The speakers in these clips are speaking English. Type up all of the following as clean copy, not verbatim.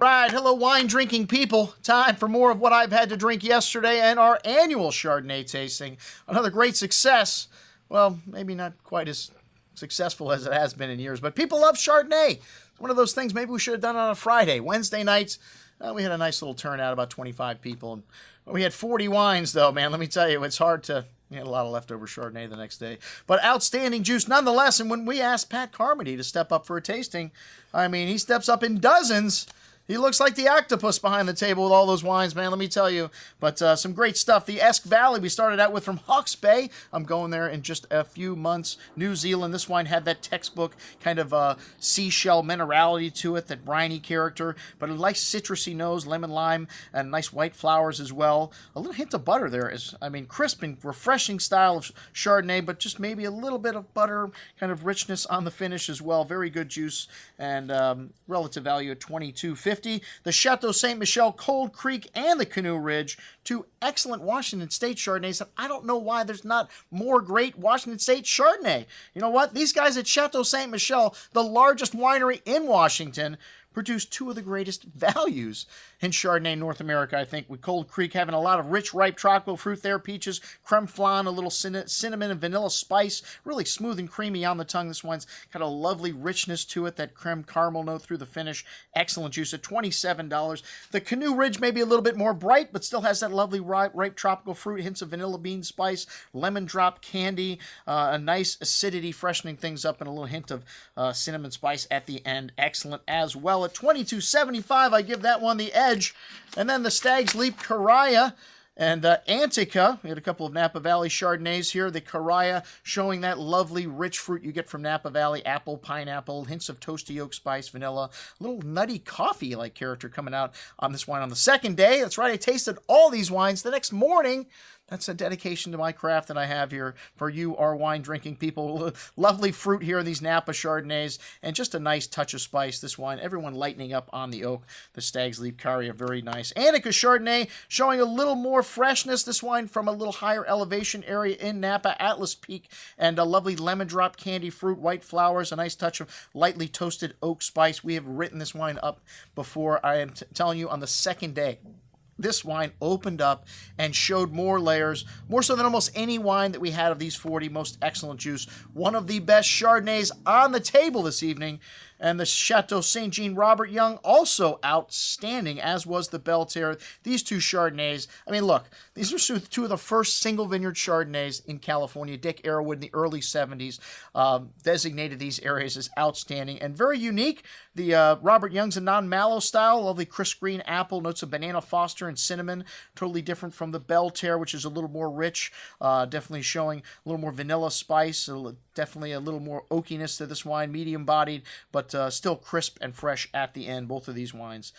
right, hello wine-drinking people. Time for more of what I've had to drink yesterday and our annual Chardonnay tasting. Another great success. Well, maybe not quite as successful as it has been in years, but people love Chardonnay. One of those things maybe we should have done on a Friday. Wednesday nights, we had a nice little turnout, about 25 people. We had 40 wines, though, man. Let me tell you, it's hard to... We had a lot of leftover Chardonnay the next day. But outstanding juice nonetheless. And when we asked Pat Carmody to step up for a tasting, I mean, he steps up in dozens. He looks like the octopus behind the table with all those wines, man, let me tell you. But some great stuff. The Esk Valley we started out with from Hawke's Bay. I'm going there in just a few months. New Zealand, this wine had that textbook kind of seashell minerality to it, that briny character, but a nice citrusy nose, lemon lime, and nice white flowers as well. A little hint of butter there is, I mean, crisp and refreshing style of Chardonnay, but just maybe a little bit of butter, kind of richness on the finish as well. Very good juice, and relative value at $22.50. The Chateau Ste. Michelle, Cold Creek, and the Canoe Ridge, two excellent Washington State Chardonnays. And I don't know why there's not more great Washington State Chardonnay. You know what? These guys at Chateau Ste. Michelle, the largest winery in Washington, produce two of the greatest values in Chardonnay North America, I think, with Cold Creek having a lot of rich, ripe tropical fruit there, peaches, creme flan, a little cinnamon and vanilla spice, really smooth and creamy on the tongue. This wine's got a lovely richness to it, that creme caramel note through the finish. Excellent juice at $27. The Canoe Ridge may be a little bit more bright, but still has that lovely ripe tropical fruit, hints of vanilla bean spice, lemon drop candy, a nice acidity, freshening things up, and a little hint of cinnamon spice at the end. Excellent as well. At $22.75, I give that one the edge. And then the Stag's Leap Caraya and Antica. We had a couple of Napa Valley Chardonnays here. The Caraya showing that lovely rich fruit you get from Napa Valley. Apple, pineapple, hints of toasty oak spice, vanilla. A little nutty coffee-like character coming out on this wine on the second day. That's right, I tasted all these wines the next morning. That's a dedication to my craft that I have here for you, our wine-drinking people. Lovely fruit here in these Napa Chardonnays, and just a nice touch of spice. This wine, everyone lightening up on the oak. The Stag's Leap Caraya, very nice. Annica Chardonnay showing a little more freshness. This wine from a little higher elevation area in Napa, Atlas Peak, and a lovely lemon drop candy fruit, white flowers, a nice touch of lightly toasted oak spice. We have written this wine up before. I am telling you, on the second day, this wine opened up and showed more layers, more so than almost any wine that we had of these 40. Most excellent juice. One of the best Chardonnays on the table this evening. And the Chateau St. Jean Robert Young, also outstanding, as was the Belterre. These two Chardonnays, I mean, look, these are two of the first single vineyard Chardonnays in California. Dick Arrowood in the early 70s designated these areas as outstanding and very unique. The Robert Young's a non-mallow style, lovely crisp green apple, notes of banana foster and cinnamon, totally different from the Belterre, which is a little more rich, definitely showing a little more vanilla spice, definitely a little more oakiness to this wine, medium-bodied, but still crisp and fresh at the end. Both of these wines,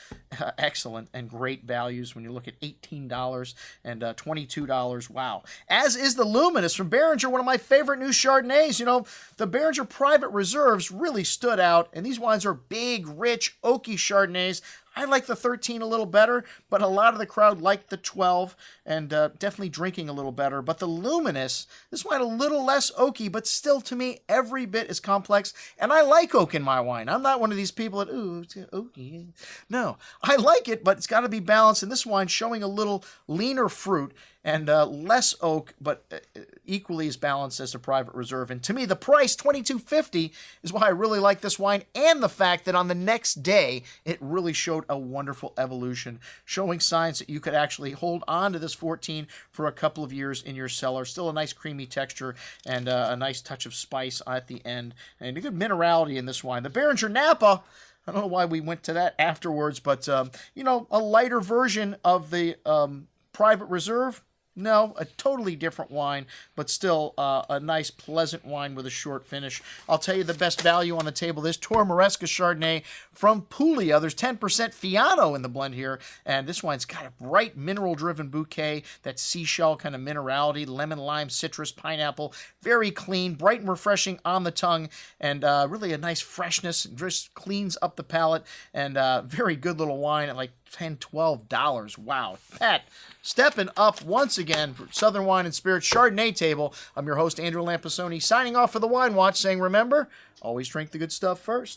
excellent and great values when you look at $18 and $22. Wow. As is the Luminous from Beringer, one of my favorite new Chardonnays. You know, the Beringer Private Reserves really stood out, and these wines are big, rich, oaky Chardonnays. I like the 13 a little better, but a lot of the crowd liked the 12, and definitely drinking a little better. But the Luminous, this wine a little less oaky, but still, to me, every bit as complex. And I like oak in my wine. I'm not one of these people that, ooh, it's oaky. No, I like it, but it's got to be balanced. And this wine showing a little leaner fruit and less oak, but equally as balanced as the Private Reserve. And to me, the price, $22.50, is why I really like this wine, and the fact that on the next day, it really showed a wonderful evolution, showing signs that you could actually hold on to this 14 for a couple of years in your cellar. Still a nice creamy texture and a nice touch of spice at the end, and a good minerality in this wine. The Beringer Napa, I don't know why we went to that afterwards, but, you know, a lighter version of the Private Reserve. No, a totally different wine, but still a nice, pleasant wine with a short finish. I'll tell you the best value on the table. This Tormaresca Chardonnay from Puglia. There's 10% Fiano in the blend here, and this wine's got a bright, mineral-driven bouquet, that seashell kind of minerality, lemon, lime, citrus, pineapple. Very clean, bright and refreshing on the tongue, and really a nice freshness. Just cleans up the palate, and very good little wine at like $10, $12. Wow. Pat, stepping up once again for Southern Wine and Spirits Chardonnay Table. I'm your host, Andrew Lampasoni, signing off for the Wine Watch, saying, remember, always drink the good stuff first.